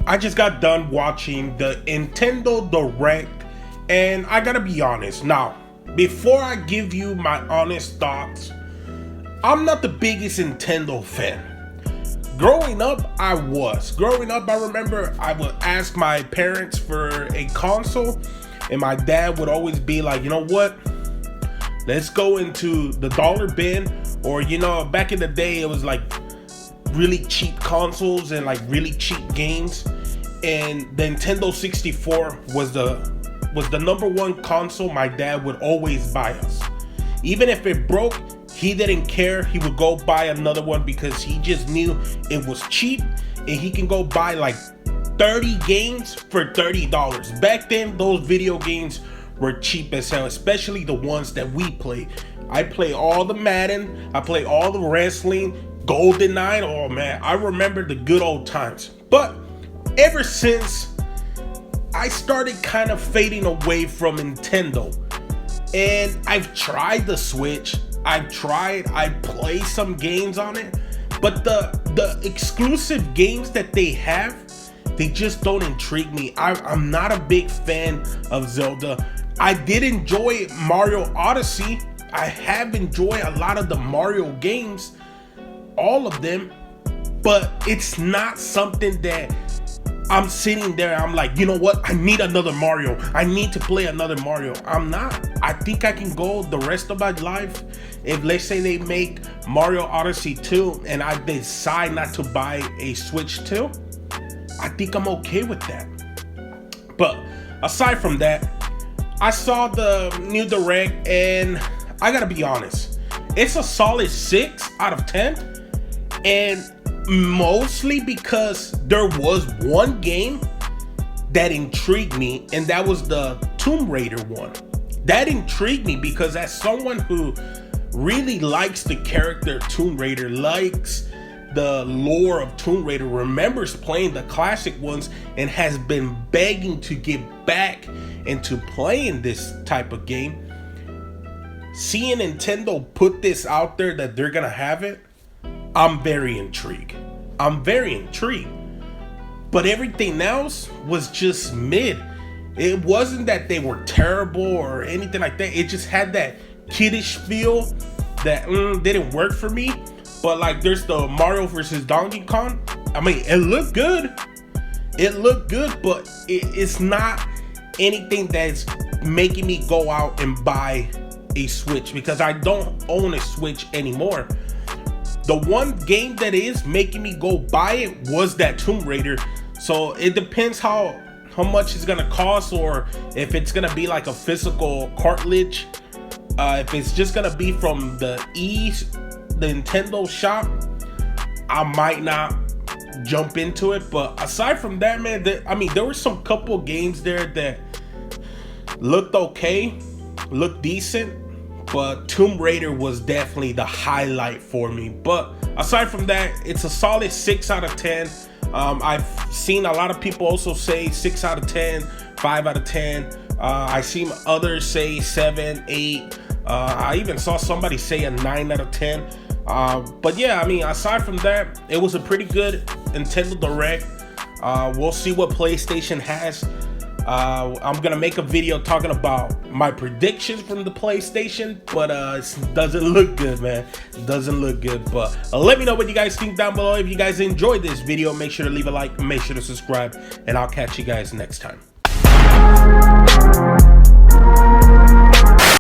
I just got done watching the Nintendo Direct, and I gotta be honest. Now, before I give you my honest thoughts, I'm not the biggest Nintendo fan. Growing up, I was. Growing up, I remember I would ask my parents for a console, and my dad would always be like, you know what? Let's go into the dollar bin, or back in the day, it was like really cheap consoles and like really cheap games. And the Nintendo 64 was the number one console my dad would always buy us. Even if it broke, he didn't care. He would go buy another one because he just knew it was cheap and he can go buy like 30 games for $30. Back then, those video games were cheap as hell, especially the ones that we played. I play all the Madden, I play all the wrestling, GoldenEye. Oh man, I remember the good old times. But ever since I started kind of fading away from Nintendo, and I've tried the Switch, I play some games on it, but the exclusive games that they have, they just don't intrigue me. I'm not a big fan of Zelda. I did enjoy Mario Odyssey. I have enjoyed a lot of the Mario games, all of them, but it's not something that I'm sitting there, I'm like, you know what? I need another Mario. I need to play another Mario. I'm not. I think I can go the rest of my life. If let's say they make Mario Odyssey 2 and I decide not to buy a Switch 2, I think I'm okay with that. But aside from that, I saw the new Direct and I gotta be honest, it's a solid 6 out of 10. And mostly because there was one game that intrigued me, and that was the Tomb Raider one. That intrigued me because as someone who really likes the character Tomb Raider, likes the lore of Tomb Raider, remembers playing the classic ones, and has been begging to get back into playing this type of game, seeing Nintendo put this out there that they're gonna have it, I'm very intrigued. But everything else was just mid. It wasn't that they were terrible or anything like that. It just had that kiddish feel that didn't work for me. But like there's the Mario versus Donkey Kong. I mean, it looked good. But it's not anything that's making me go out and buy a Switch because I don't own a Switch anymore. The one game that is making me go buy it was that Tomb Raider. So it depends how much it's gonna cost, or if it's gonna be like a physical cartridge. If it's just gonna be from the Nintendo shop, I might not jump into it. But aside from that, man, there were some couple games there that looked okay, looked decent. But Tomb Raider was definitely the highlight for me. But aside from that, it's a solid 6 out of 10. I've seen a lot of people also say 6 out of 10, 5 out of 10. I've seen others say 7, 8. I even saw somebody say a 9 out of 10. But yeah, I mean, aside from that, it was a pretty good Nintendo Direct. We'll see what PlayStation has. I'm gonna make a video talking about my predictions from the PlayStation, but it doesn't look good, man. It doesn't look good. But let me know what you guys think down below. If you guys enjoyed this video, make sure to leave a like, make sure to subscribe, and I'll catch you guys next time.